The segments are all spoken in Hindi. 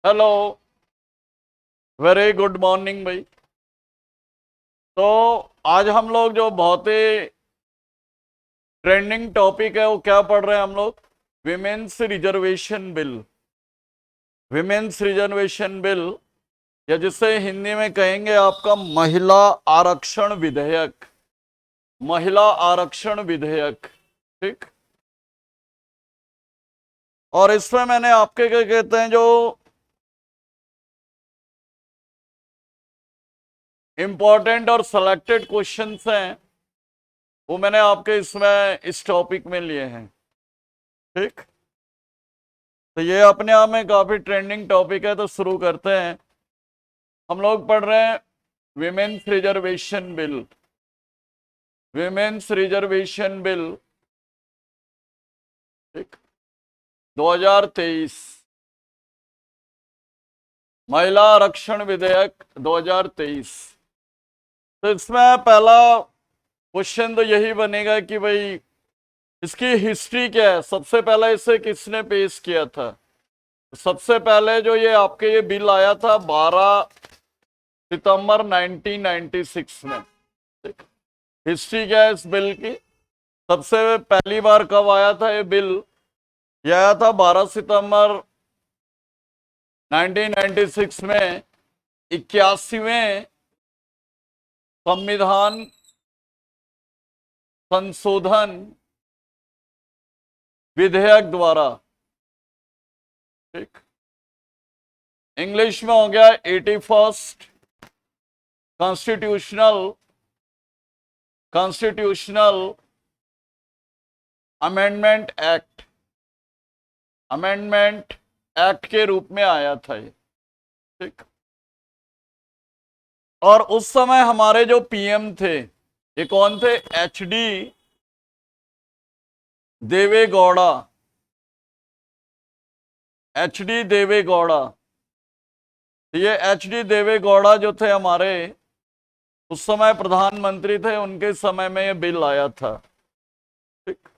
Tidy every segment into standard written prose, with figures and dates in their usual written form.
हेलो, वेरी गुड मॉर्निंग भाई। तो आज हम लोग जो बहुत ही ट्रेंडिंग टॉपिक है वो क्या पढ़ रहे हैं हम लोग? Women's reservation bill. Women's reservation bill, या जिसे हिंदी में कहेंगे आपका महिला आरक्षण विधेयक। महिला आरक्षण विधेयक, ठीक। और इसमें मैंने आपके क्या कहते हैं जो इंपॉर्टेंट और सिलेक्टेड क्वेश्चंस हैं वो मैंने आपके इसमें इस टॉपिक में लिए हैं, ठीक। तो ये अपने आप में काफी ट्रेंडिंग टॉपिक है, तो शुरू करते हैं। हम लोग पढ़ रहे हैं women's reservation bill. Women's reservation bill, ठीक, 2023। महिला आरक्षण विधेयक 2023। तो इसमें पहला क्वेश्चन तो यही बनेगा कि भाई इसकी हिस्ट्री क्या है। सबसे पहले इसे किसने पेश किया था? सबसे पहले जो ये आपके ये बिल आया था 12 सितंबर 1996 में, ठीक। हिस्ट्री क्या है इस बिल की? सबसे पहली बार कब आया था ये बिल? ये आया था 12 सितंबर 1996 में 81वें संविधान संशोधन विधेयक द्वारा, ठीक। इंग्लिश में हो गया 81st constitutional amendment act. Amendment act के रूप में आया था ये, ठीक। और उस समय हमारे जो पीएम थे ये कौन थे? एचडी देवेगौड़ा। एचडी देवेगौड़ा। ये एचडी देवेगौड़ा जो थे हमारे उस समय प्रधानमंत्री थे, उनके समय में ये बिल आया था, ठीक।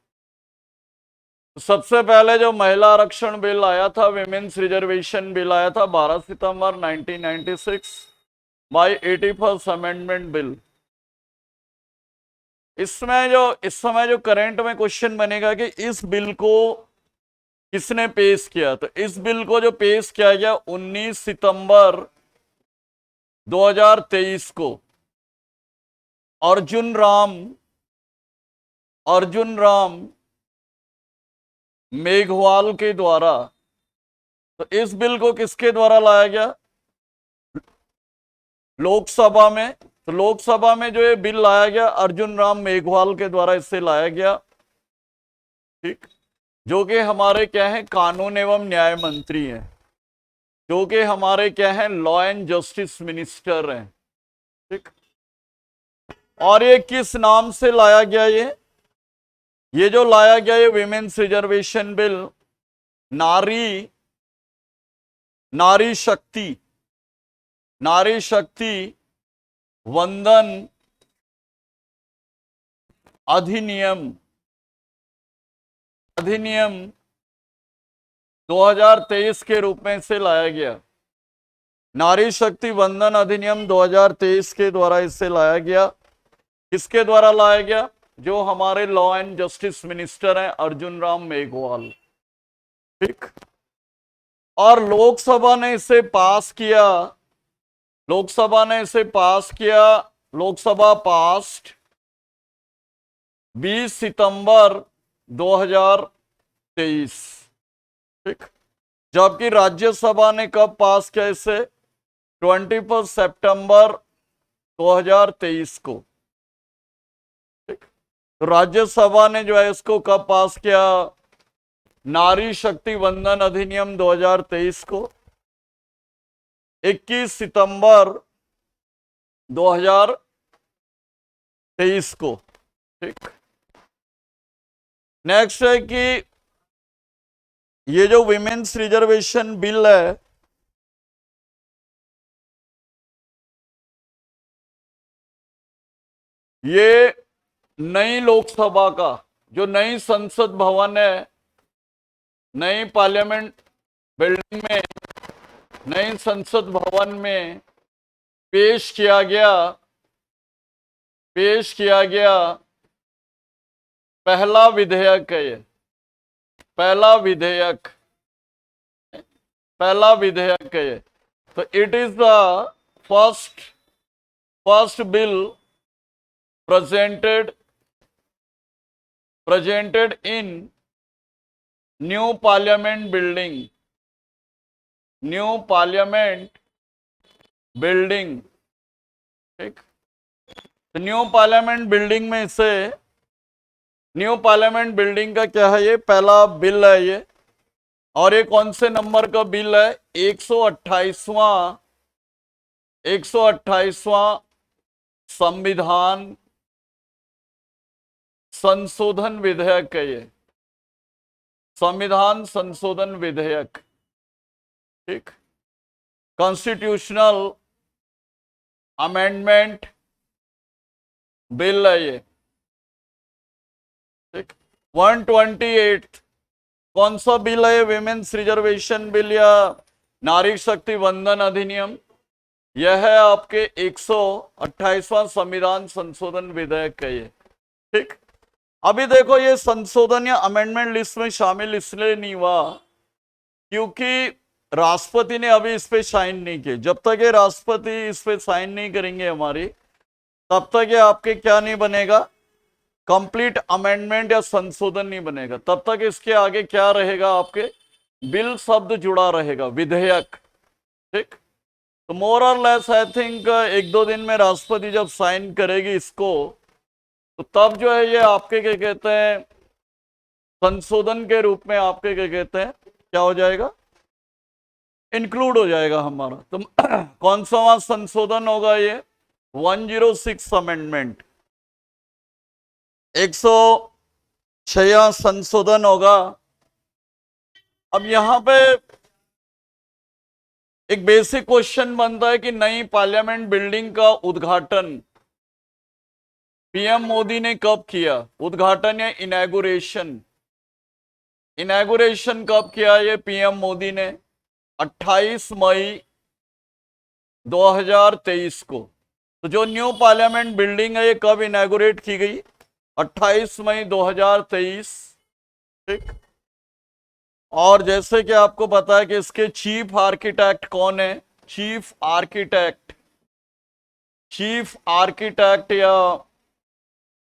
सबसे पहले जो महिला आरक्षण बिल आया था, विमेन्स रिजर्वेशन बिल आया था 12 सितंबर 1996 बाय 81st अमेंडमेंट बिल। इसमें जो इस समय जो करंट में क्वेश्चन बनेगा कि इस बिल को किसने पेश किया? तो इस बिल को जो पेश किया गया 19 सितंबर 2023 को अर्जुन राम मेघवाल के द्वारा। तो इस बिल को किसके द्वारा लाया गया? लोकसभा में। तो लोकसभा में जो ये बिल लाया गया अर्जुन राम मेघवाल के द्वारा इससे लाया गया, ठीक। जो कि हमारे क्या है? कानून एवं न्याय मंत्री हैं, जो कि हमारे क्या है? लॉ एंड जस्टिस मिनिस्टर हैं, ठीक। और ये किस नाम से लाया गया? ये जो लाया गया ये विमेन्स रिजर्वेशन बिल नारी शक्ति वंदन अधिनियम 2023 के रूप में इसे लाया गया। नारी शक्ति वंदन अधिनियम 2023 के द्वारा इसे लाया गया। किसके द्वारा लाया गया? जो हमारे लॉ एंड जस्टिस मिनिस्टर हैं अर्जुन राम मेघवाल, ठीक। और लोकसभा ने इसे पास किया। लोकसभा पास्ट 20 सितंबर 2023, ठीक। जबकि राज्यसभा ने कब पास किया इसे? 21 सितंबर 2023 को, ठीक। तो राज्यसभा ने जो है इसको कब पास किया? नारी शक्ति वंदन अधिनियम 2023 को 21 सितंबर 2023 को, ठीक। नेक्स्ट है कि ये जो विमेन्स रिजर्वेशन बिल है ये नई लोकसभा का जो नई संसद भवन है, नई पार्लियामेंट बिल्डिंग में नई संसद भवन में पेश किया गया पहला विधेयक है ये, पहला विधेयक है ये। तो it is the first bill presented in new parliament building, ठीक। तो न्यू पार्लियामेंट बिल्डिंग में से, न्यू पार्लियामेंट बिल्डिंग का क्या है, ये पहला बिल है ये। और ये कौन से नंबर का बिल है, 128वां संविधान संशोधन विधेयक है ये, संविधान संशोधन विधेयक, ठीक। कॉन्स्टिट्यूशनल अमेंडमेंट बिल है ये, ठीक। 128 कौन सा बिल है, विमेन्स रिजर्वेशन बिल या नारी शक्ति वंदन अधिनियम। यह है आपके 128वां संविधान संशोधन विधेयक है ये, ठीक। अभी देखो ये संशोधन या अमेंडमेंट लिस्ट में शामिल इसलिए नहीं हुआ क्योंकि राष्ट्रपति ने अभी इस पे साइन नहीं किए। जब तक ये राष्ट्रपति इस पे साइन नहीं करेंगे हमारी, तब तक ये आपके क्या नहीं बनेगा, कंप्लीट अमेंडमेंट या संशोधन नहीं बनेगा। तब तक इसके आगे क्या रहेगा, आपके बिल शब्द जुड़ा रहेगा, विधेयक, ठीक। तो मोर और लेस आई थिंक 1-2 दिन में राष्ट्रपति जब साइन करेगी इसको, तो तब जो है ये आपके क्या कहते हैं, संशोधन के रूप में आपके क्या कहते हैं, क्या हो जाएगा, इंक्लूड हो जाएगा हमारा। तो कौन सा संशोधन होगा ये, 106 अमेंडमेंट, 106 संशोधन होगा। अब यहां पे एक बेसिक क्वेश्चन बनता है कि नई पार्लियामेंट बिल्डिंग का उद्घाटन पीएम मोदी ने कब किया, उद्घाटन या इनॉग्रेशन कब किया ये पीएम मोदी ने, 28 मई 2023 को। तो जो न्यू पार्लियामेंट बिल्डिंग है ये कब इनॉग्रेट की गई, 28 मई 2023, ठीक। और जैसे कि आपको पता है कि इसके चीफ आर्किटेक्ट कौन है, चीफ आर्किटेक्ट या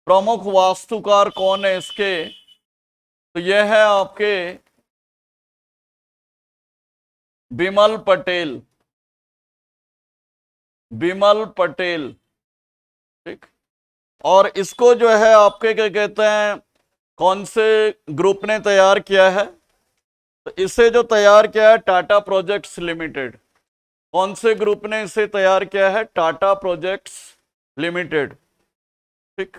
प्रमुख वास्तुकार कौन है इसके, तो यह है आपके बिमल पटेल, ठीक। और इसको जो है आपके क्या कहते हैं, कौन से ग्रुप ने तैयार किया है, तो इसे जो तैयार किया है टाटा प्रोजेक्ट्स लिमिटेड। कौन से ग्रुप ने इसे तैयार किया है, टाटा प्रोजेक्ट्स लिमिटेड, ठीक।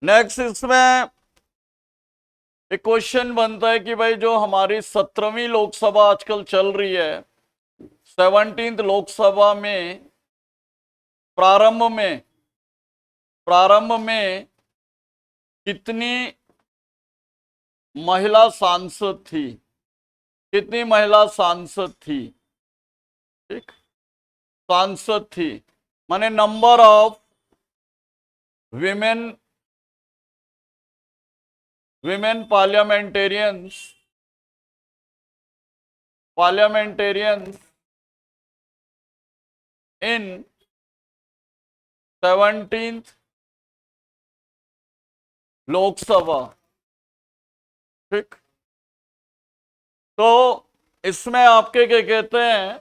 नेक्स्ट इसमें एक क्वेश्चन बनता है कि भाई जो हमारी 17वीं लोकसभा आजकल चल रही है, 17th लोकसभा में प्रारंभ में कितनी महिला सांसद थी, ठीक, सांसद थी, माने number of women parliamentarians in 17th Lok Sabha, ठीक। तो इसमें आपके क्या कहते हैं,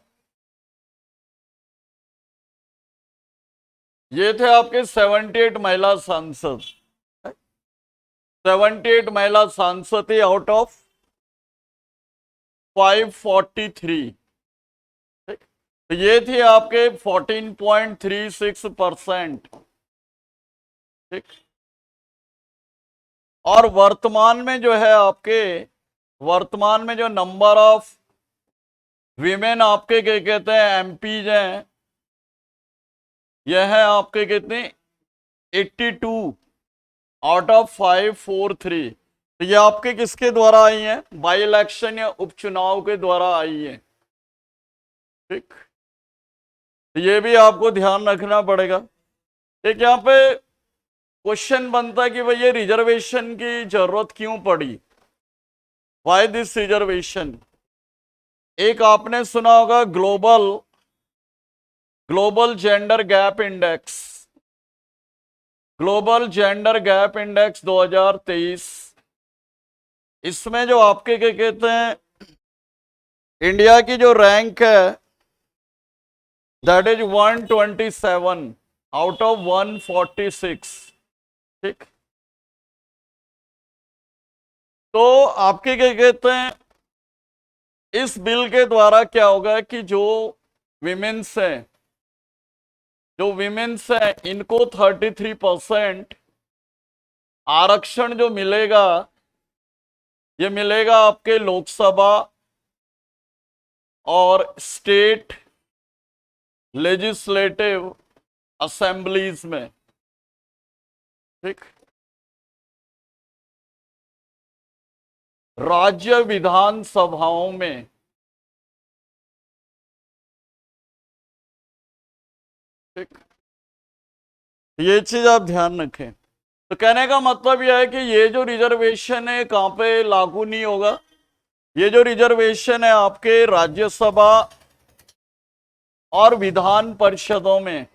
ये थे आपके 78 महिला सांसद, 78 महिला सांसद थी आउट ऑफ 543, ठीक। तो ये थी आपके 14.36%, ठीक। और वर्तमान में जो है आपके, वर्तमान में जो नंबर ऑफ विमेन आपके क्या कहते हैं एमपीज हैं, यह है आपके कितने, 82 आउट ऑफ 543। तो ये आपके किसके द्वारा आई हैं? बाई इलेक्शन या उपचुनाव के द्वारा आई है। ठीक, तो ये भी आपको ध्यान रखना पड़ेगा। एक यहाँ पे क्वेश्चन बनता है कि भाई ये रिजर्वेशन की जरूरत क्यों पड़ी, वाई दिस रिजर्वेशन। एक आपने सुना होगा global gender gap index, global gender gap index 2023। इसमें जो आपके क्या कहते हैं, इंडिया की जो रैंक है दैट इज 127 आउट ऑफ 146। ठीक, तो आपके क्या कहते हैं, इस बिल के द्वारा क्या होगा कि जो विमेन्स हैं, इनको 33% आरक्षण जो मिलेगा, ये मिलेगा आपके लोकसभा और स्टेट लेजिस्लेटिव असेंबलीज में। ठीक, राज्य विधानसभाओं में। ठीक, ये चीज आप ध्यान रखें। तो कहने का मतलब यह है कि ये जो रिजर्वेशन है कहां पे लागू नहीं होगा, ये जो रिजर्वेशन है आपके राज्यसभा और विधान परिषदों में।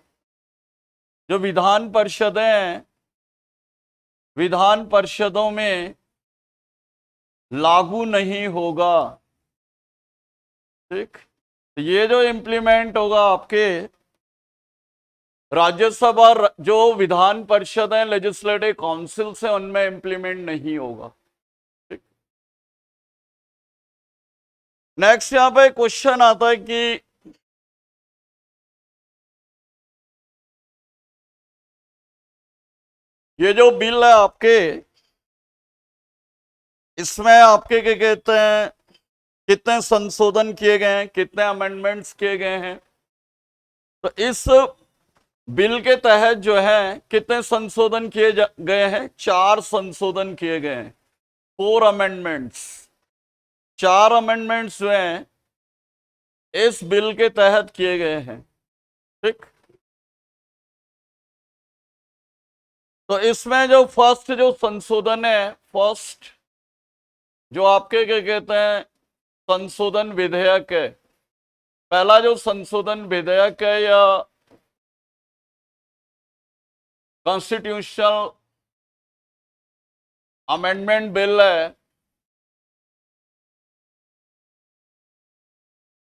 जो विधान परिषदें हैं, विधान परिषदों में लागू नहीं होगा। ठीक, तो ये जो इंप्लीमेंट होगा आपके राज्यसभा, जो विधान परिषद है, लेजिस्लेटिव काउंसिल से, उनमें इंप्लीमेंट नहीं होगा। ठीक, नेक्स्ट यहां पे क्वेश्चन आता है कि ये जो बिल है आपके, इसमें आपके क्या कहते हैं, कितने संशोधन किए गए हैं, कितने अमेंडमेंट्स किए गए हैं। तो इस बिल के तहत जो है कितने संशोधन किए गए हैं? 4 संशोधन किए गए हैं, 4 अमेंडमेंट्स। 4 अमेंडमेंट्स जो हैं इस बिल के तहत किए गए हैं। ठीक, तो इसमें जो फर्स्ट जो संशोधन है, फर्स्ट जो आपके क्या कहते हैं संशोधन विधेयक है, पहला जो संशोधन विधेयक है या कॉन्स्टिट्यूशनल अमेंडमेंट बिल है,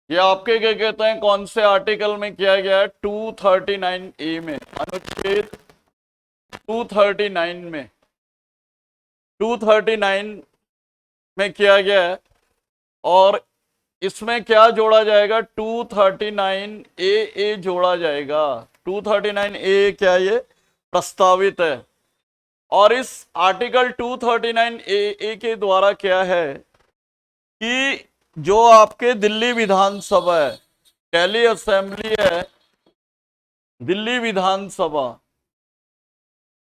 ये आपके क्या कहते हैं कौन से आर्टिकल में किया गया है? 239A में, अनुच्छेद 239 में, 239 में किया गया है। और इसमें क्या जोड़ा जाएगा? 239A जोड़ा जाएगा। 239A क्या, ये प्रस्तावित है। और इस आर्टिकल 239A के द्वारा क्या है कि जो आपके दिल्ली विधानसभा है, दिल्ली असेंबली है, दिल्ली विधानसभा,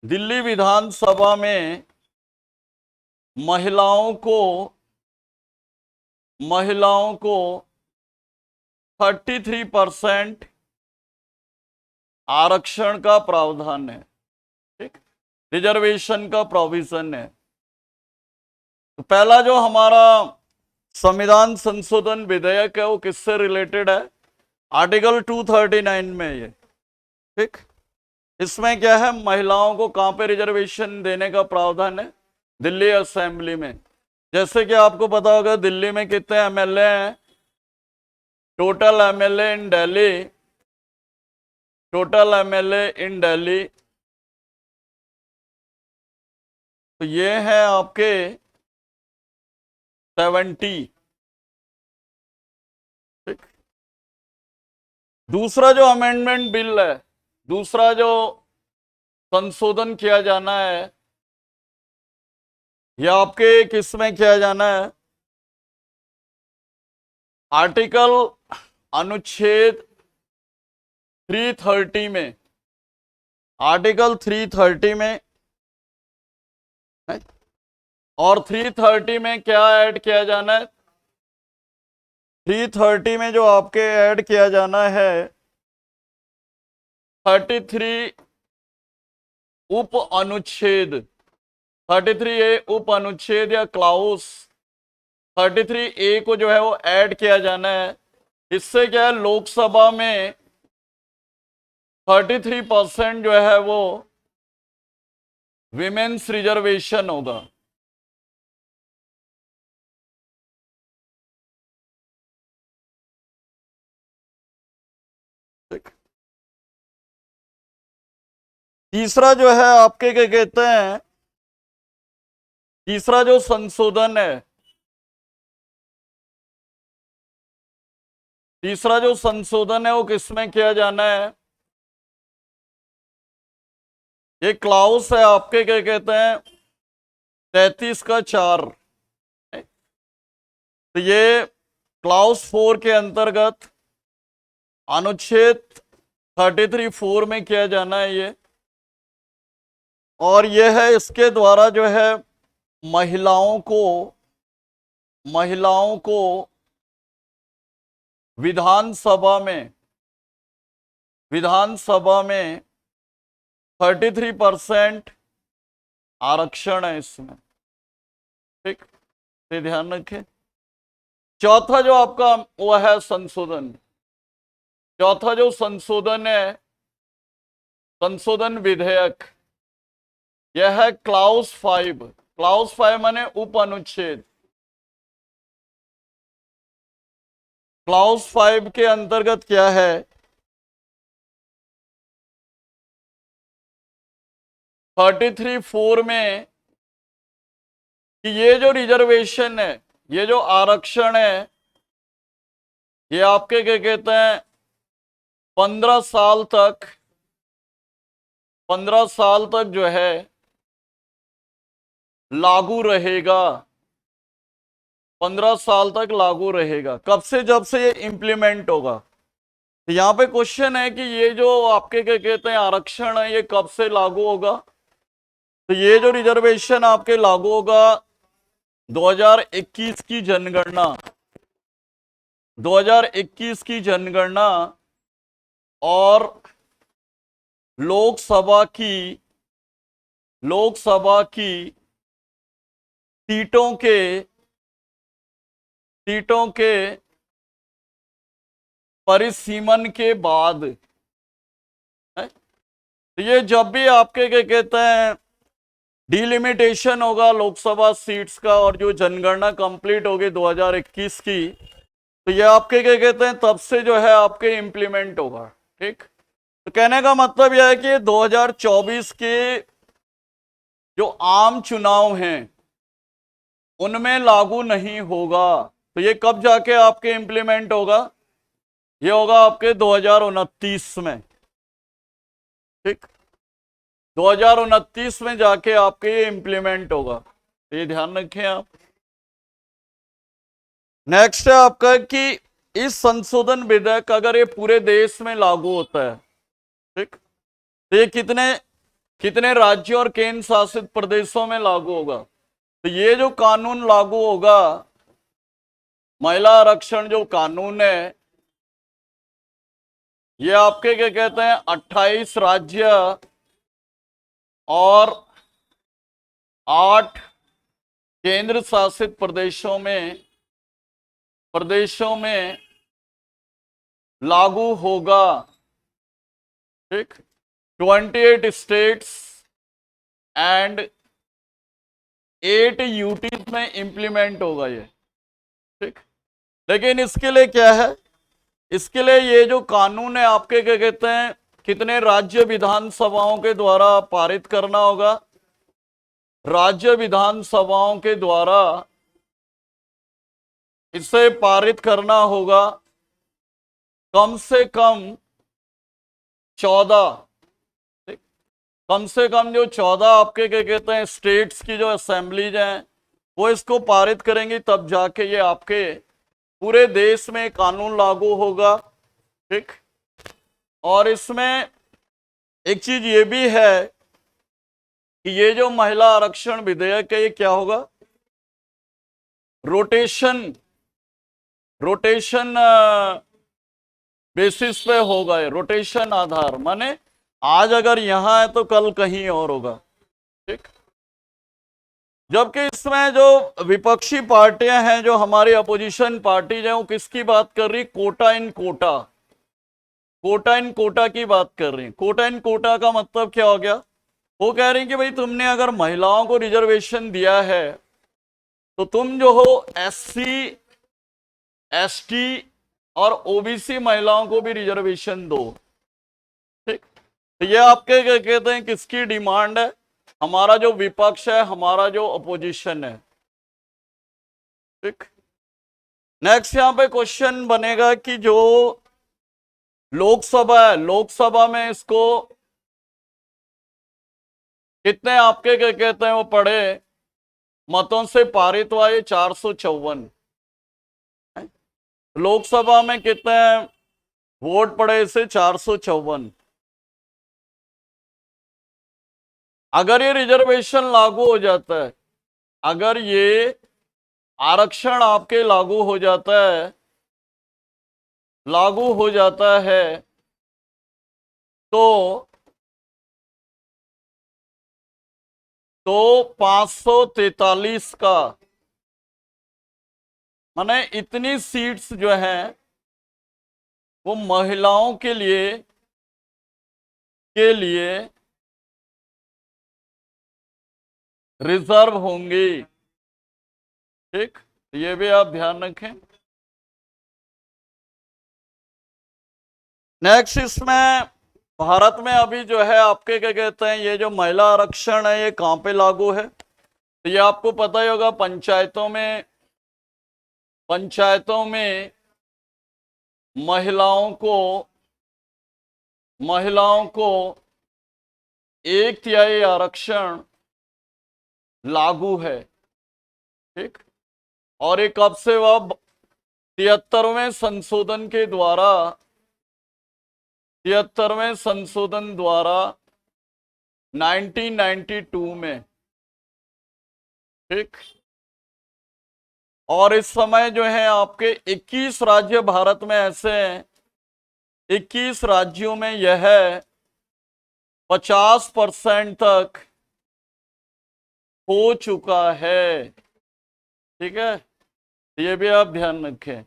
दिल्ली विधानसभा में महिलाओं को 33% आरक्षण का प्रावधान है। ठीक, रिजर्वेशन का प्रोविजन है। तो पहला जो हमारा संविधान संशोधन विधेयक है वो किससे रिलेटेड है? आर्टिकल 239 में ये। ठीक, इसमें क्या है, महिलाओं को कहां पे रिजर्वेशन देने का प्रावधान है? दिल्ली असेंबली में। जैसे कि आपको पता होगा दिल्ली में कितने एमएलए हैं? टोटल एमएलए इन दिल्ली, टोटल एमएलए इन दिल्ली, तो ये है आपके 70। ठीक, दूसरा जो अमेंडमेंट बिल है, दूसरा जो संशोधन किया जाना है, यह आपके किस में किया जाना है? आर्टिकल अनुच्छेद 330 में, आर्टिकल 330 में है? और 330 में क्या ऐड किया जाना है? 330 में जो आपके ऐड किया जाना है 33 उप अनुच्छेद, 33A उप अनुच्छेद या क्लाउस 33A को जो है वो ऐड किया जाना है। इससे क्या है, लोकसभा में 33% जो है वो विमेन्स रिजर्वेशन होगा। तीसरा जो है आपके क्या कहते हैं, तीसरा जो संशोधन है, तीसरा जो संशोधन है वो किसमें किया जाना है? ये क्लाउस है आपके क्या कहते हैं 33 का 4। तो ये क्लाउस 4 के अंतर्गत अनुच्छेद 33(4) में किया जाना है ये। और यह है इसके द्वारा जो है महिलाओं को विधानसभा में 33% आरक्षण है इसमें। ठीक, ये ध्यान रखें। चौथा जो आपका वो है संशोधन, चौथा जो संशोधन है, संशोधन विधेयक, यह है क्लाउस 5। क्लाउस 5 माने उप अनुच्छेद। क्लाउस 5 के अंतर्गत क्या है, थर्टी थ्री 4 में कि ये जो रिजर्वेशन है, ये जो आरक्षण है, ये आपके क्या कहते हैं 15 साल तक, 15 साल तक जो है लागू रहेगा। 15 साल तक लागू रहेगा। कब से? जब से ये इंप्लीमेंट होगा। तो यहां पे क्वेश्चन है कि ये जो आपके क्या कहते हैं आरक्षण है, ये कब से लागू होगा? तो ये जो रिजर्वेशन आपके लागू होगा 2021 की जनगणना, 2021 की जनगणना और लोकसभा की सीटों के परिसीमन के बाद है? तो ये जब भी आपके क्या कहते हैं डिलिमिटेशन होगा लोकसभा सीट्स का और जो जनगणना कंप्लीट होगी 2021 की, तो ये आपके क्या कहते हैं तब से जो है आपके इंप्लीमेंट होगा। ठीक, तो कहने का मतलब यह है कि 2024 के जो आम चुनाव हैं उनमें लागू नहीं होगा। तो ये कब जाके आपके इंप्लीमेंट होगा? ये होगा आपके 2029 में। ठीक, 2029 में जाके आपके ये इंप्लीमेंट होगा। तो ये ध्यान रखें आप। नेक्स्ट है आपका कि इस संशोधन विधेयक अगर ये पूरे देश में लागू होता है, ठीक, तो ये कितने राज्यों और केंद्र शासित प्रदेशों में लागू होगा? तो ये जो कानून लागू होगा, महिला आरक्षण जो कानून है, ये आपके क्या कहते हैं 28 राज्य और 8 केंद्र शासित प्रदेशों में लागू होगा। ठीक, 28 स्टेट्स एंड 8 यूटीज में इंप्लीमेंट होगा ये। ठीक, लेकिन इसके लिए क्या है, इसके लिए ये जो कानून है आपके क्या कहते हैं कितने राज्य विधानसभाओं के द्वारा पारित करना होगा? राज्य विधानसभाओं के द्वारा इसे पारित करना होगा कम से कम 14। कम से कम जो 14 आपके क्या कहते हैं स्टेट्स की जो असेंबलीज हैं वो इसको पारित करेंगी, तब जाके ये आपके पूरे देश में कानून लागू होगा। ठीक, और इसमें एक चीज ये भी है कि ये जो महिला आरक्षण विधेयक है ये क्या होगा, रोटेशन बेसिस पे होगा, ये रोटेशन आधार, माने आज अगर यहां है तो कल कहीं और होगा, ठीक। जबकि इसमें जो विपक्षी पार्टियां हैं, जो हमारी अपोजिशन पार्टी है, वो किसकी बात कर रही, कोटा इन कोटा, कोटा इन कोटा की बात कर रही है। कोटा इन कोटा का मतलब क्या हो गया, वो कह रही कि भाई तुमने अगर महिलाओं को रिजर्वेशन दिया है तो तुम जो हो एससी, एसटी और ओबीसी महिलाओं को भी रिजर्वेशन दो, ठीक। तो ये आपके क्या कहते हैं, किसकी डिमांड है, हमारा जो विपक्ष है, हमारा जो अपोजिशन है, ठीक। नेक्स्ट यहां पे क्वेश्चन बनेगा कि जो लोकसभा है, लोकसभा में इसको कितने आपके क्या कहते हैं वो पढ़े मतों से पारित हुआ, ये 454, लोकसभा में कितने वोट पड़े इसे, 454। अगर ये रिजर्वेशन लागू हो जाता है, अगर ये आरक्षण आपके लागू हो जाता है, लागू हो जाता है तो 543 का, माने इतनी सीट्स जो हैं वो महिलाओं के लिए रिजर्व होंगी, ठीक। ये भी आप ध्यान रखें। नेक्स्ट इसमें भारत में अभी जो है आपके क्या कहते हैं, ये जो महिला आरक्षण है ये कहां पे लागू है, तो ये आपको पता ही होगा, पंचायतों में महिलाओं को 1/3 आरक्षण लागू है, ठीक। और ये कब से हुआ, 73वें संशोधन के द्वारा, 73वें संशोधन द्वारा 1992 में, ठीक। और इस समय जो है आपके 21 राज्य भारत में ऐसे हैं, 21 राज्यों में यह 50% तक हो चुका है, ठीक है। ये भी आप ध्यान रखें।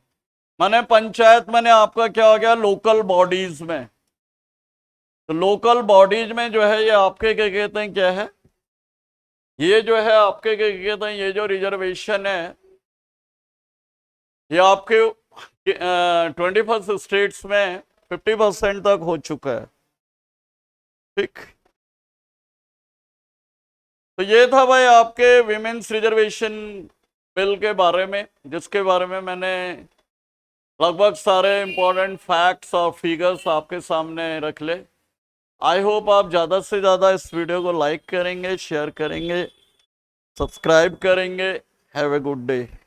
माने पंचायत माने आपका क्या हो गया, लोकल बॉडीज में, तो लोकल बॉडीज में जो है ये आपके क्या कहते हैं, क्या है, ये जो है आपके क्या कहते हैं, ये जो रिजर्वेशन है ये आपके 21 स्टेट्स में 50% तक हो चुका है, ठीक। तो ये था भाई आपके विमेन्स रिजर्वेशन बिल के बारे में, जिसके बारे में मैंने लगभग सारे इंपॉर्टेंट फैक्ट्स और फिगर्स आपके सामने रख ले। आई होप आप ज़्यादा से ज़्यादा इस वीडियो को लाइक करेंगे, शेयर करेंगे, सब्सक्राइब करेंगे। Have a good day.